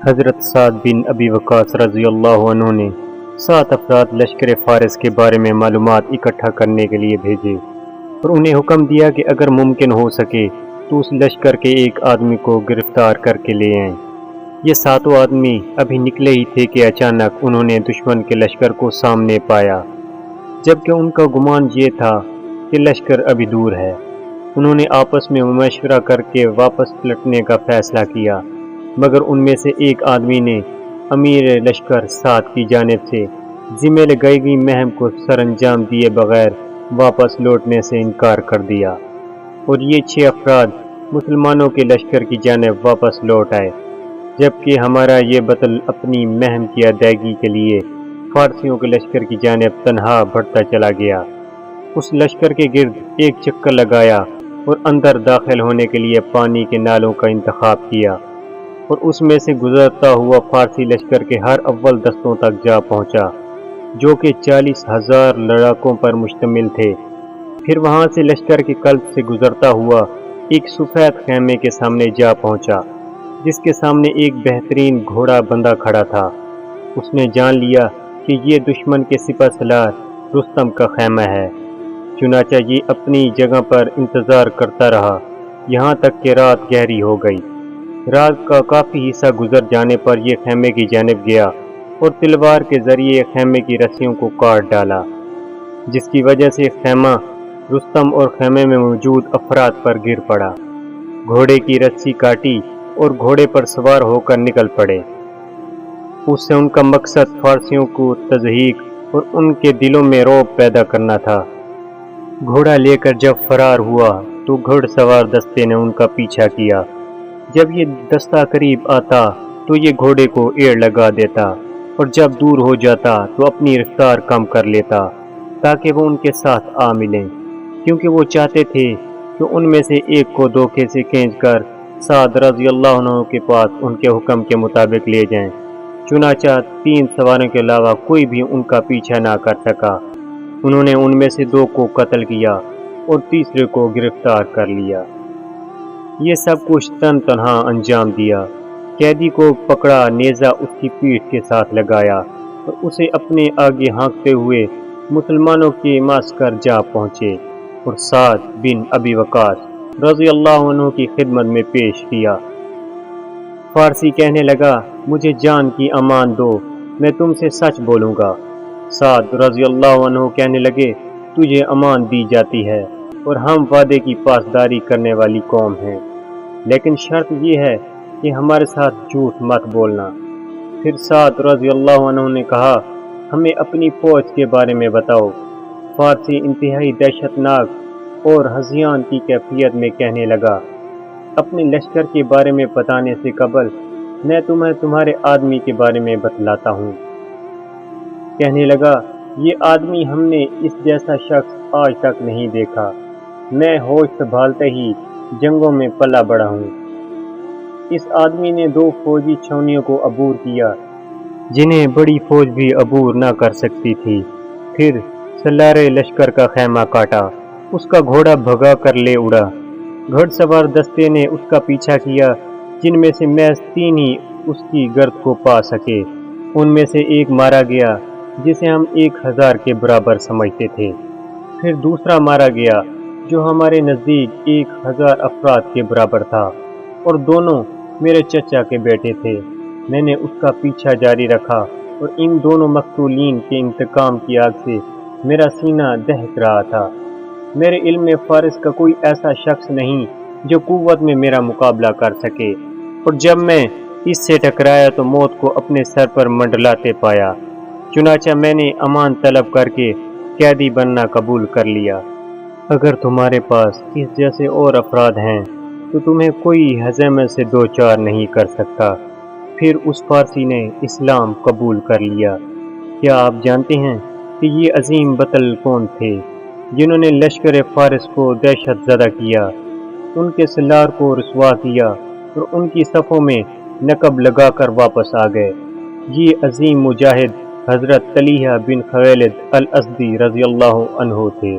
حضرت سعد بن ابی وقاص رضی اللہ عنہ نے 7 افراد لشکر فارس کے بارے میں معلومات اکٹھا کرنے کے لیے بھیجے اور انہیں حکم دیا کہ اگر ممکن ہو سکے تو اس لشکر کے ایک آدمی کو گرفتار کر کے لے آئیں۔ یہ 7 آدمی ابھی نکلے ہی تھے کہ اچانک انہوں نے دشمن کے لشکر کو سامنے پایا، جبکہ ان کا گمان یہ تھا کہ لشکر ابھی دور ہے۔ انہوں نے آپس میں مشورہ کر کے واپس پلٹنے کا فیصلہ کیا، مگر ان میں سے ایک آدمی نے امیر لشکر سعد کی جانب سے ذمہ لگائی گئی مہم کو سر انجام دیے بغیر واپس لوٹنے سے انکار کر دیا، اور یہ 6 افراد مسلمانوں کے لشکر کی جانب واپس لوٹ آئے، جبکہ ہمارا یہ بطل اپنی مہم کی ادائیگی کے لیے فارسیوں کے لشکر کی جانب تنہا بڑھتا چلا گیا۔ اس لشکر کے گرد ایک چکر لگایا اور اندر داخل ہونے کے لیے پانی کے نالوں کا انتخاب کیا، اور اس میں سے گزرتا ہوا فارسی لشکر کے ہر اول دستوں تک جا پہنچا، جو کہ 40,000 لڑاکوں پر مشتمل تھے۔ پھر وہاں سے لشکر کے قلب سے گزرتا ہوا ایک سفید خیمے کے سامنے جا پہنچا، جس کے سامنے ایک بہترین گھوڑا بندہ کھڑا تھا۔ اس نے جان لیا کہ یہ دشمن کے سپہ سالار رستم کا خیمہ ہے، چنانچہ یہ اپنی جگہ پر انتظار کرتا رہا یہاں تک کہ رات گہری ہو گئی۔ رات کا کافی حصہ گزر جانے پر یہ خیمے کی جانب گیا اور تلوار کے ذریعے خیمے کی رسیوں کو کاٹ ڈالا، جس کی وجہ سے خیمہ رستم اور خیمے میں موجود افراد پر گر پڑا۔ گھوڑے کی رسی کاٹی اور گھوڑے پر سوار ہو کر نکل پڑے۔ اس سے ان کا مقصد فارسیوں کو تضحیک اور ان کے دلوں میں رعب پیدا کرنا تھا۔ گھوڑا لے کر جب فرار ہوا تو گھڑ سوار دستے نے ان کا پیچھا کیا۔ جب یہ دستہ قریب آتا تو یہ گھوڑے کو ایڑ لگا دیتا، اور جب دور ہو جاتا تو اپنی رفتار کم کر لیتا تاکہ وہ ان کے ساتھ آ ملیں، کیونکہ وہ چاہتے تھے کہ ان میں سے ایک کو دھوکے سے کھینچ کر سعد رضی اللہ عنہ کے پاس ان کے حکم کے مطابق لے جائیں۔ چنانچہ 3 سواروں کے علاوہ کوئی بھی ان کا پیچھا نہ کر سکا۔ انہوں نے ان میں سے 2 کو قتل کیا اور تیسرے کو گرفتار کر لیا۔ یہ سب کچھ تنہا انجام دیا۔ قیدی کو پکڑا، نیزہ اس کی پیٹھ کے ساتھ لگایا اور اسے اپنے آگے ہانکتے ہوئے مسلمانوں کے معسکر جا پہنچے اور سعد بن ابی وقاص رضی اللہ عنہ کی خدمت میں پیش کیا۔ فارسی کہنے لگا، مجھے جان کی امان دو، میں تم سے سچ بولوں گا۔ سعد رضی اللہ عنہ کہنے لگے، تجھے امان دی جاتی ہے اور ہم وعدے کی پاسداری کرنے والی قوم ہیں، لیکن شرط یہ ہے کہ ہمارے ساتھ جھوٹ مت بولنا۔ پھر سعد رضی اللہ عنہ نے کہا، ہمیں اپنی فوج کے بارے میں بتاؤ۔ فارسی انتہائی دہشت ناک اور ہذیان کی کیفیت میں کہنے لگا، اپنے لشکر کے بارے میں بتانے سے قبل میں تمہیں تمہارے آدمی کے بارے میں بتلاتا ہوں۔ کہنے لگا، یہ آدمی ہم نے اس جیسا شخص آج تک نہیں دیکھا۔ میں ہوش سنبھالتے ہی جنگوں میں پلا بڑھا ہوں۔ اس آدمی نے 2 فوجی چھاؤنیوں کو عبور کیا جنہیں بڑی فوج بھی عبور نہ کر سکتی تھی۔ پھر سلارے لشکر کا خیمہ کاٹا، اس کا گھوڑا بھگا کر لے اڑا۔ گھڑ سوار دستے نے اس کا پیچھا کیا، جن میں سے محض 3 ہی اس کی گرد کو پا سکے۔ ان میں سے ایک مارا گیا جسے ہم 1000 کے برابر سمجھتے تھے۔ پھر دوسرا مارا گیا جو ہمارے نزدیک 1000 افراد کے برابر تھا، اور دونوں میرے چچا کے بیٹے تھے۔ میں نے اس کا پیچھا جاری رکھا اور ان دونوں مقتولین کے انتقام کی آگ سے میرا سینہ دہک رہا تھا۔ میرے علم میں فارس کا کوئی ایسا شخص نہیں جو قوت میں میرا مقابلہ کر سکے، اور جب میں اس سے ٹکرایا تو موت کو اپنے سر پر منڈلاتے پایا۔ چنانچہ میں نے امان طلب کر کے قیدی بننا قبول کر لیا۔ اگر تمہارے پاس اس جیسے اور افراد ہیں تو تمہیں کوئی ہزیمت سے 2-4 نہیں کر سکتا۔ پھر اس فارسی نے اسلام قبول کر لیا۔ کیا آپ جانتے ہیں کہ یہ عظیم بطل کون تھے جنہوں نے لشکر فارس کو دہشت زدہ کیا، ان کے سلار کو رسوا کیا اور ان کی صفوں میں نقب لگا کر واپس آ گئے؟ یہ عظیم مجاہد حضرت طلحہ بن خویلد الاسدی رضی اللہ عنہ تھے۔